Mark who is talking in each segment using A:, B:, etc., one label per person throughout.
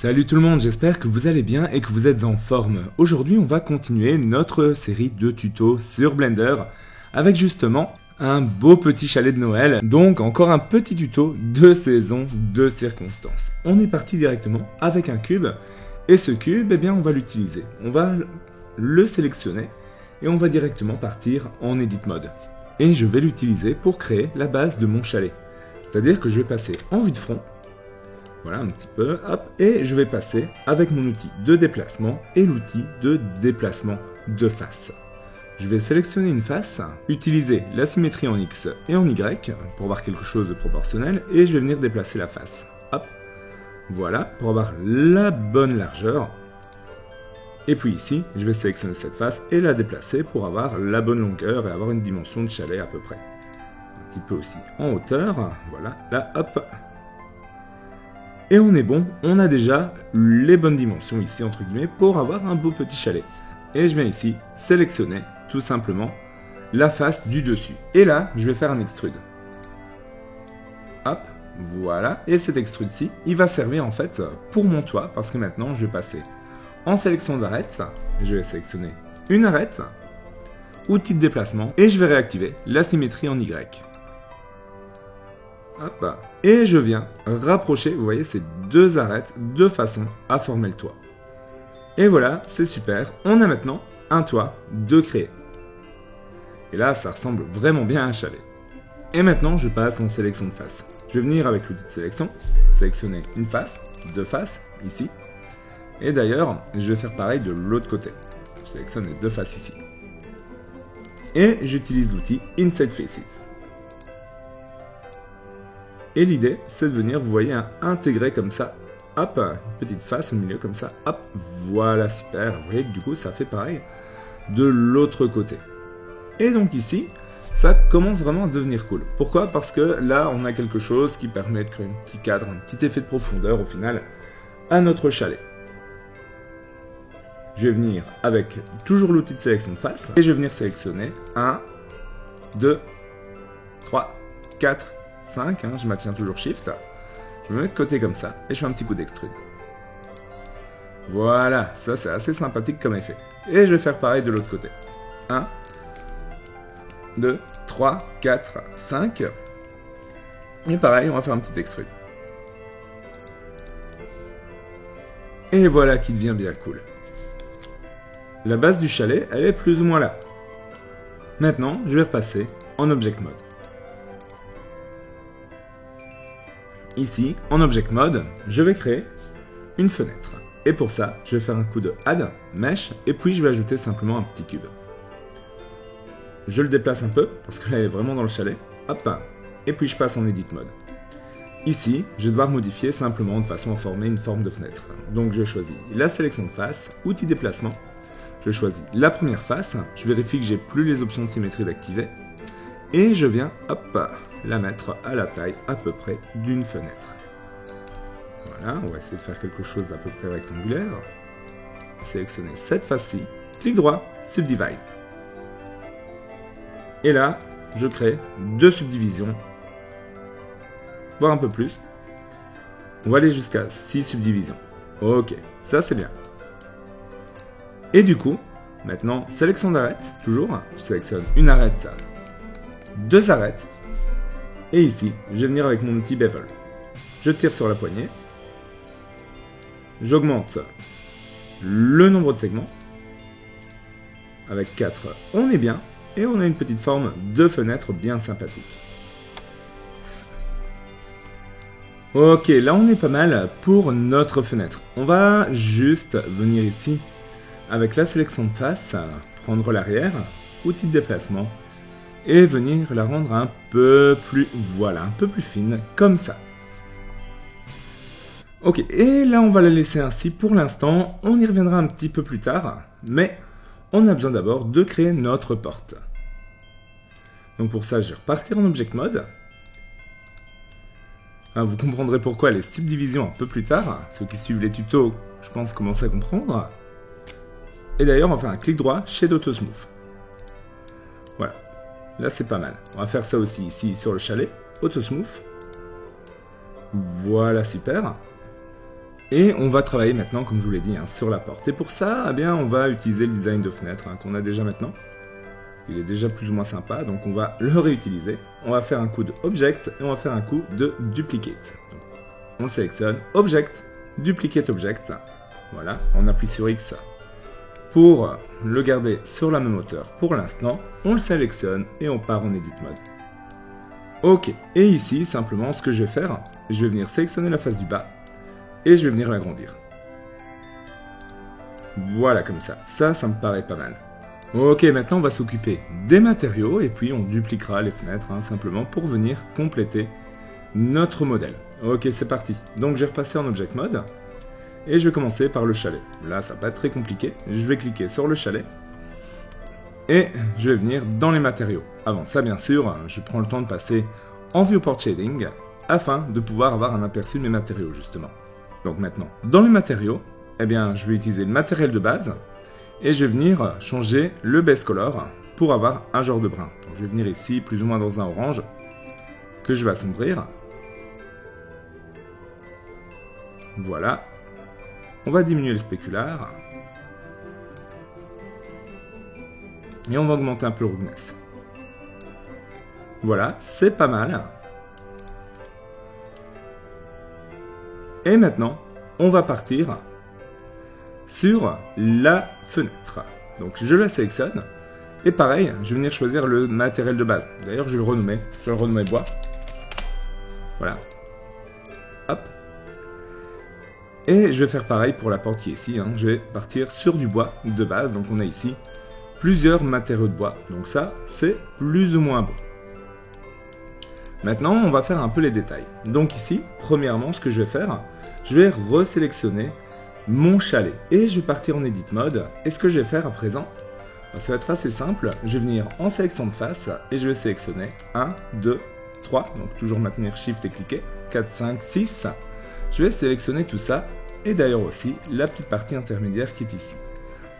A: Salut tout le monde, j'espère que vous allez bien et que vous êtes en forme. Aujourd'hui, on va continuer notre série de tutos sur Blender avec justement un beau petit chalet de Noël. Donc encore un petit tuto de saison, de circonstances. On est parti directement avec un cube et ce cube, eh bien, on va l'utiliser. On va le sélectionner et on va directement partir en Edit Mode. Et je vais l'utiliser pour créer la base de mon chalet. C'est-à-dire que je vais passer en vue de front. Voilà, un petit peu, hop, et je vais passer avec mon outil de déplacement et l'outil de déplacement de face. Je vais sélectionner une face, utiliser la symétrie en X et en Y pour avoir quelque chose de proportionnel, et je vais venir déplacer la face. Hop, voilà, pour avoir la bonne largeur. Et puis ici, je vais sélectionner cette face et la déplacer pour avoir la bonne longueur et avoir une dimension de chalet à peu près. Un petit peu aussi en hauteur, voilà, là, hop. Et on est bon, on a déjà les bonnes dimensions ici, entre guillemets, pour avoir un beau petit chalet. Et je viens ici sélectionner, tout simplement, la face du dessus. Et là, je vais faire un extrude. Hop, voilà. Et cet extrude-ci, il va servir en fait pour mon toit, parce que maintenant, je vais passer en sélection d'arête. Je vais sélectionner une arête, outil de déplacement, et je vais réactiver la symétrie en Y. Hop. Et je viens rapprocher, vous voyez, ces deux arêtes de façon à former le toit. Et voilà, c'est super. On a maintenant un toit de créer. Et là, ça ressemble vraiment bien à un chalet. Et maintenant, je passe en sélection de face. Je vais venir avec l'outil de sélection, sélectionner une face, deux faces, ici. Et d'ailleurs, je vais faire pareil de l'autre côté. Je sélectionne les deux faces ici. Et j'utilise l'outil Inside Faces. Et l'idée, c'est de venir, vous voyez, intégrer comme ça, hop, une petite face au milieu comme ça, hop, voilà, super. Vous voyez que du coup, ça fait pareil de l'autre côté. Et donc ici, ça commence vraiment à devenir cool. Pourquoi? Parce que là, on a quelque chose qui permet de créer un petit cadre, un petit effet de profondeur au final à notre chalet. Je vais venir avec toujours l'outil de sélection de face et je vais venir sélectionner 1, 2, 3, 4, 5, je maintiens toujours Shift, je me mets de côté comme ça, et je fais un petit coup d'extrude. Voilà, ça c'est assez sympathique comme effet. Et je vais faire pareil de l'autre côté. 1, 2, 3, 4, 5. Et pareil, on va faire un petit extrude. Et voilà qui devient bien cool. La base du chalet, elle est plus ou moins là. Maintenant, je vais repasser en Object Mode. Ici, en Object Mode, je vais créer une fenêtre. Et pour ça, je vais faire un coup de Add, Mesh, et puis je vais ajouter simplement un petit cube. Je le déplace un peu, parce que là, il est vraiment dans le chalet. Hop, et puis je passe en Edit Mode. Ici, je vais devoir modifier simplement de façon à former une forme de fenêtre. Donc je choisis la sélection de face, outil déplacement. Je choisis la première face, je vérifie que j'ai plus les options de symétrie d'activer. Et je viens, hop, la mettre à la taille à peu près d'une fenêtre. Voilà, on va essayer de faire quelque chose d'à peu près rectangulaire. Sélectionner cette face-ci, clic droit, Subdivide. Et là, je crée deux subdivisions, voire un peu plus. On va aller jusqu'à 6 subdivisions. Ok, ça c'est bien. Et du coup, maintenant, sélection d'arête, toujours, je sélectionne une arête, deux arêtes, et ici, je vais venir avec mon outil Bevel. Je tire sur la poignée, j'augmente le nombre de segments, avec 4, on est bien, et on a une petite forme de fenêtre bien sympathique. Ok, là on est pas mal pour notre fenêtre. On va juste venir ici, avec la sélection de face, prendre l'arrière, outil de déplacement, et venir la rendre un peu plus, voilà, un peu plus fine, comme ça. Ok, et là on va la laisser ainsi pour l'instant, on y reviendra un petit peu plus tard, mais on a besoin d'abord de créer notre porte. Donc pour ça, je vais repartir en Object Mode. Vous comprendrez pourquoi les subdivisions un peu plus tard, ceux qui suivent les tutos, je pense, commencent à comprendre. Et d'ailleurs, on va faire un clic droit, Shadow to Smooth. Voilà. Là, c'est pas mal. On va faire ça aussi ici sur le chalet. Auto Smooth. Voilà, super. Et on va travailler maintenant, comme je vous l'ai dit, sur la porte. Et pour ça, eh bien, on va utiliser le design de fenêtre qu'on a déjà maintenant. Il est déjà plus ou moins sympa, donc on va le réutiliser. On va faire un coup de Object et on va faire un coup de Duplicate. Donc, on le sélectionne, Object, Duplicate Object. Voilà, on appuie sur X pour le garder sur la même hauteur pour l'instant. On le sélectionne et on part en Edit Mode. Ok, et ici, simplement, ce que je vais faire, je vais venir sélectionner la face du bas et je vais venir l'agrandir. Voilà, comme ça. Ça me paraît pas mal. Ok, maintenant on va s'occuper des matériaux et puis on dupliquera les fenêtres simplement pour venir compléter notre modèle. Ok, c'est parti. Donc je vais repasser en Object Mode et je vais commencer par le chalet. Là, ça va pas être très compliqué. Je vais cliquer sur le chalet et je vais venir dans les matériaux. Avant ça, bien sûr, je prends le temps de passer en Viewport Shading afin de pouvoir avoir un aperçu de mes matériaux, justement. Donc maintenant, dans les matériaux, eh bien, je vais utiliser le matériel de base et je vais venir changer le base color pour avoir un genre de brun. Donc, je vais venir ici, plus ou moins dans un orange, que je vais assombrir. Voilà. On va diminuer le spécular. Et on va augmenter un peu le roughness. Voilà, c'est pas mal. Et maintenant, on va partir sur la fenêtre. Donc je la sélectionne. Et pareil, je vais venir choisir le matériel de base. D'ailleurs, je vais le renommer. Je vais le renommer bois. Voilà. Hop. Et je vais faire pareil pour la porte qui est ici. Je vais partir sur du bois de base. Donc on a ici plusieurs matériaux de bois. Donc ça, c'est plus ou moins bon. Maintenant, on va faire un peu les détails. Donc ici, premièrement, ce que je vais faire, je vais resélectionner mon chalet. Et je vais partir en Edit Mode. Et ce que je vais faire à présent, ça va être assez simple. Je vais venir en sélection de face et je vais sélectionner 1, 2, 3. Donc toujours maintenir Shift et cliquer. 4, 5, 6. Je vais sélectionner tout ça. Et d'ailleurs aussi, la petite partie intermédiaire qui est ici.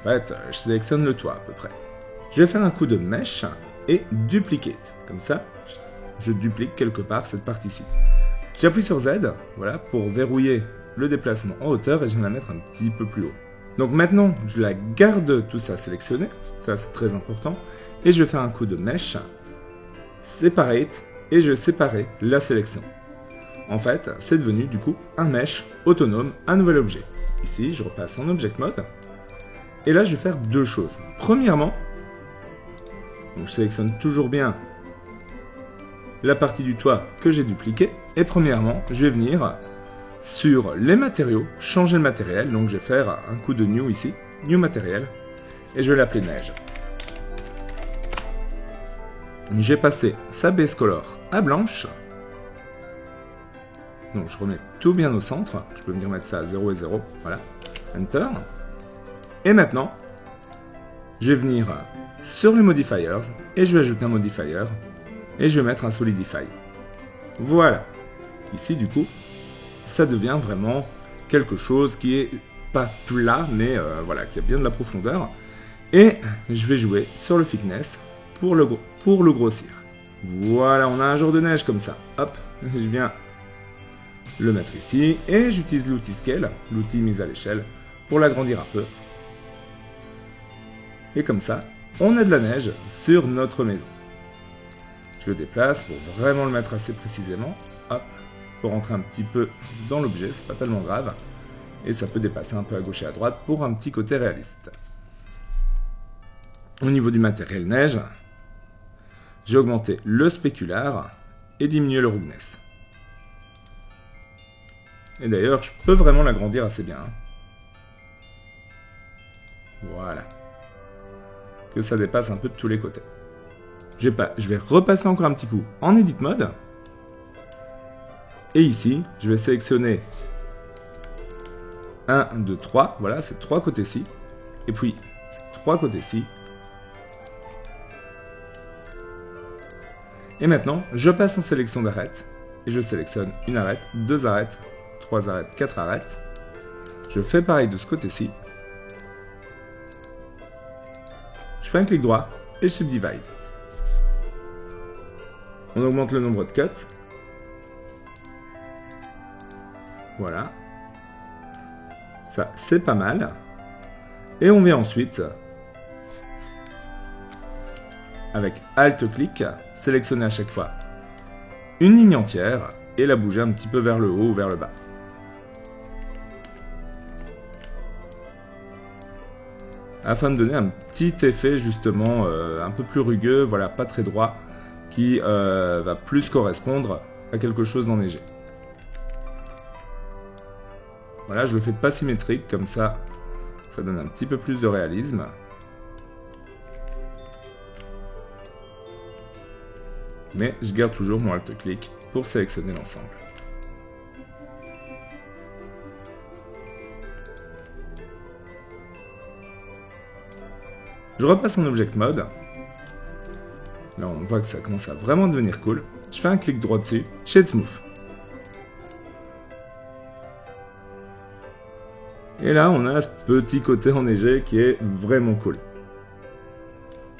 A: En fait, je sélectionne le toit à peu près. Je vais faire un coup de Mesh et Duplicate. Comme ça, je duplique quelque part cette partie-ci. J'appuie sur Z, voilà, pour verrouiller le déplacement en hauteur et je vais la mettre un petit peu plus haut. Donc maintenant, je la garde tout ça sélectionné, ça c'est très important, et je vais faire un coup de Mesh, Separate, et je vais séparer la sélection. En fait, c'est devenu du coup un mesh autonome, un nouvel objet. Ici, je repasse en Object Mode, et là je vais faire deux choses. Premièrement, donc je sélectionne toujours bien la partie du toit que j'ai dupliquée, et premièrement, je vais venir sur les matériaux, changer le matériel, donc je vais faire un coup de New ici, New Matériel, et je vais l'appeler Neige. J'ai passé sa base color à blanche, donc je remets tout bien au centre, je peux venir mettre ça à 0 et 0, voilà, Enter, et maintenant, je vais venir sur les modifiers, et je vais ajouter un modifier, et je vais mettre un Solidify. Voilà, ici du coup, ça devient vraiment quelque chose qui est pas plat, mais voilà, qui a bien de la profondeur. Et je vais jouer sur le thickness pour le grossir. Voilà, on a un genre de neige comme ça. Hop, je viens le mettre ici. Et j'utilise l'outil Scale, l'outil mise à l'échelle, pour l'agrandir un peu. Et comme ça, on a de la neige sur notre maison. Je le déplace pour vraiment le mettre assez précisément. Hop. Pour rentrer un petit peu dans l'objet, c'est pas tellement grave. Et ça peut dépasser un peu à gauche et à droite pour un petit côté réaliste. Au niveau du matériel neige, j'ai augmenté le spécular et diminué le roughness. Et d'ailleurs, je peux vraiment l'agrandir assez bien. Voilà. Que ça dépasse un peu de tous les côtés. Je vais repasser encore un petit coup en Edit Mode. Et ici, je vais sélectionner 1, 2, 3. Voilà, c'est 3 côtés-ci. Et puis, 3 côtés-ci. Et maintenant, je passe en sélection d'arêtes. Et je sélectionne une arête, 2 arêtes, 3 arêtes, 4 arêtes. Je fais pareil de ce côté-ci. Je fais un clic droit et je subdivide. On augmente le nombre de cuts. Voilà. Ça, c'est pas mal. Et on vient ensuite, avec Alt-clic, sélectionner à chaque fois une ligne entière et la bouger un petit peu vers le haut ou vers le bas. Afin de donner un petit effet justement un peu plus rugueux, voilà, pas très droit, qui va plus correspondre à quelque chose d'enneigé. Voilà, je le fais pas symétrique, comme ça, ça donne un petit peu plus de réalisme. Mais je garde toujours mon Alt-clic pour sélectionner l'ensemble. Je repasse en Object Mode. Là, on voit que ça commence à vraiment devenir cool. Je fais un clic droit dessus, Shade Smooth. Et là, on a ce petit côté enneigé qui est vraiment cool.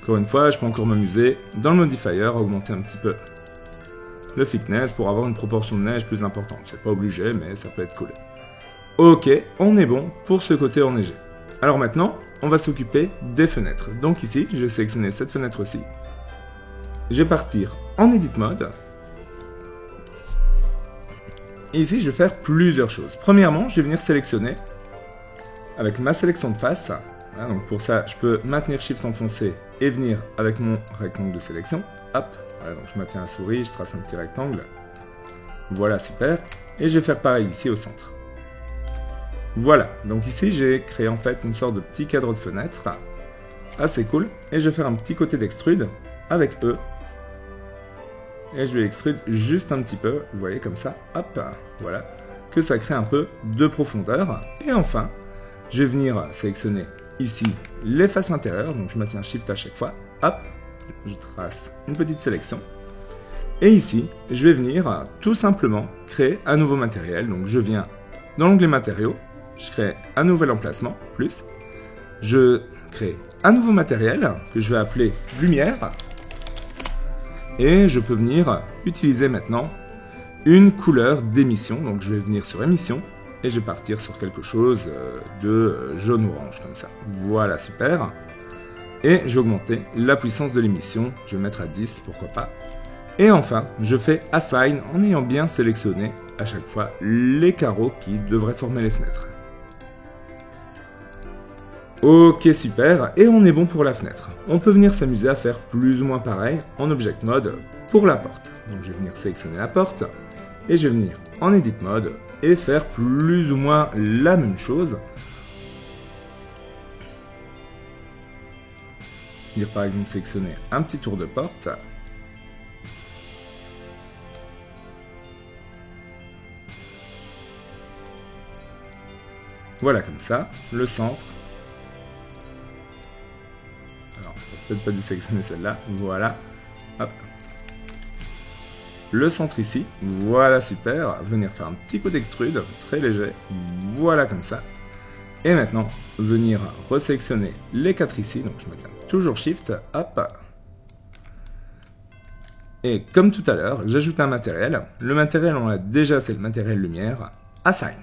A: Encore une fois, je peux encore m'amuser dans le modifier à augmenter un petit peu le thickness pour avoir une proportion de neige plus importante. C'est pas obligé, mais ça peut être cool. Ok, on est bon pour ce côté enneigé. Alors maintenant, on va s'occuper des fenêtres. Donc ici, je vais sélectionner cette fenêtre-ci. Je vais partir en Edit Mode. Et ici, je vais faire plusieurs choses. Premièrement, je vais venir sélectionner avec ma sélection de face. Voilà, donc pour ça, je peux maintenir Shift enfoncé et venir avec mon rectangle de sélection. Hop, voilà, donc je maintiens la souris, je trace un petit rectangle. Voilà, super. Et je vais faire pareil ici au centre. Voilà, donc ici j'ai créé en fait une sorte de petit cadre de fenêtre. Assez cool. Et je vais faire un petit côté d'extrude avec E. Et je vais extrude juste un petit peu, vous voyez comme ça, hop, voilà. Que ça crée un peu de profondeur. Et enfin, je vais venir sélectionner ici les faces intérieures, donc je maintiens Shift à chaque fois, hop, je trace une petite sélection. Et ici, je vais venir tout simplement créer un nouveau matériel, donc je viens dans l'onglet matériaux, je crée un nouvel emplacement, plus, je crée un nouveau matériel que je vais appeler lumière, et je peux venir utiliser maintenant une couleur d'émission, donc je vais venir sur émission, et je vais partir sur quelque chose de jaune-orange, comme ça. Voilà, super. Et je vais augmenter la puissance de l'émission. Je vais le mettre à 10, pourquoi pas. Et enfin, je fais Assign en ayant bien sélectionné à chaque fois les carreaux qui devraient former les fenêtres. Ok, super. Et on est bon pour la fenêtre. On peut venir s'amuser à faire plus ou moins pareil en Object Mode pour la porte. Donc je vais venir sélectionner la porte. Et je vais venir en Edit Mode et faire plus ou moins la même chose. Venir par exemple sélectionner un petit tour de porte. Voilà comme ça, le centre. Alors, peut-être pas dû sélectionner celle-là, voilà. Hop. Le centre ici, voilà super, venir faire un petit coup d'extrude, très léger, voilà comme ça. Et maintenant, venir resélectionner les 4 ici, donc je maintiens toujours Shift, hop. Et comme tout à l'heure, j'ajoute un matériel. Le matériel, on l'a déjà, c'est le matériel lumière, Assign.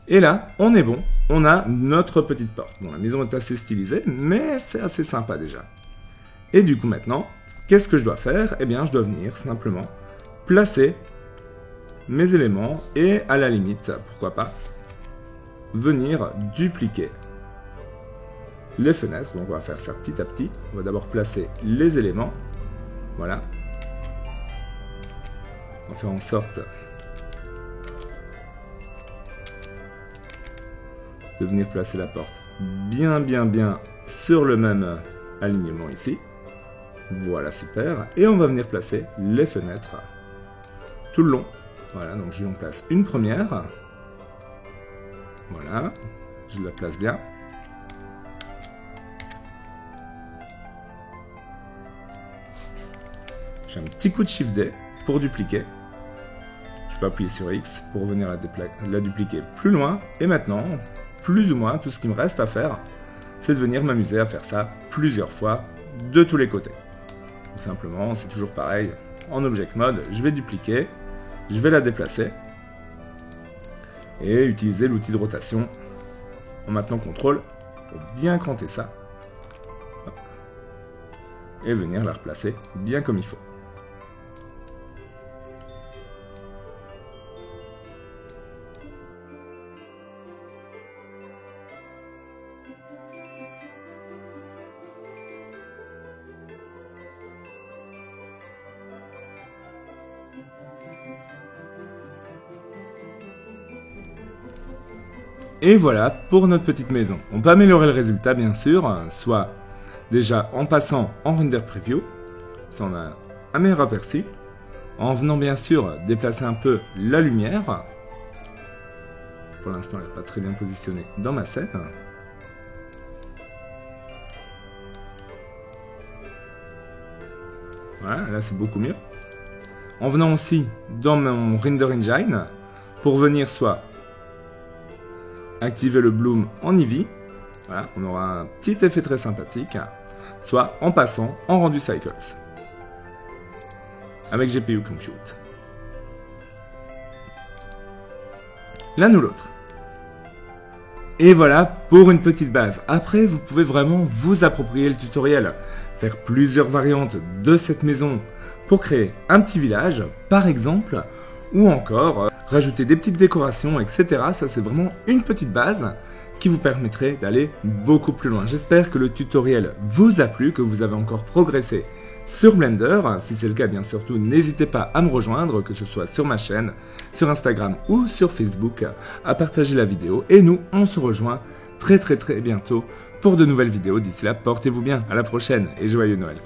A: Et là, on est bon, on a notre petite porte. Bon, la maison est assez stylisée, mais c'est assez sympa déjà. Et du coup maintenant, qu'est-ce que je dois faire? Eh bien, je dois venir simplement placer mes éléments et à la limite, pourquoi pas, venir dupliquer les fenêtres. Donc on va faire ça petit à petit. On va d'abord placer les éléments. Voilà. On va faire en sorte de venir placer la porte bien sur le même alignement ici. Voilà, super. Et on va venir placer les fenêtres tout le long. Voilà, donc je lui en place une première. Voilà, je la place bien. J'ai un petit coup de Shift D pour dupliquer. Je peux appuyer sur X pour venir la dupliquer plus loin. Et maintenant, plus ou moins, tout ce qui me reste à faire, c'est de venir m'amuser à faire ça plusieurs fois de tous les côtés. Tout simplement, c'est toujours pareil. En Object Mode, je vais dupliquer, je vais la déplacer. et utiliser l'outil de rotation en maintenant CTRL pour bien cranter ça. Hop. Et venir la replacer bien comme il faut. Et voilà pour notre petite maison. On peut améliorer le résultat bien sûr, soit déjà en passant en render preview, ça on a un meilleur aperçu, en venant bien sûr déplacer un peu la lumière. Pour l'instant elle n'est pas très bien positionnée dans ma scène. Voilà, là c'est beaucoup mieux. En venant aussi dans mon render engine, pour venir soit activer le bloom en Eevee, voilà, on aura un petit effet très sympathique, soit en passant en rendu cycles, avec GPU Compute. L'un ou l'autre. Et voilà pour une petite base. Après, vous pouvez vraiment vous approprier le tutoriel, faire plusieurs variantes de cette maison pour créer un petit village, par exemple, ou encore rajouter des petites décorations, etc. Ça, c'est vraiment une petite base qui vous permettrait d'aller beaucoup plus loin. J'espère que le tutoriel vous a plu, que vous avez encore progressé sur Blender. Si c'est le cas, bien surtout, n'hésitez pas à me rejoindre, que ce soit sur ma chaîne, sur Instagram ou sur Facebook, à partager la vidéo. Et nous, on se rejoint très bientôt pour de nouvelles vidéos. D'ici là, portez-vous bien, à la prochaine et joyeux Noël.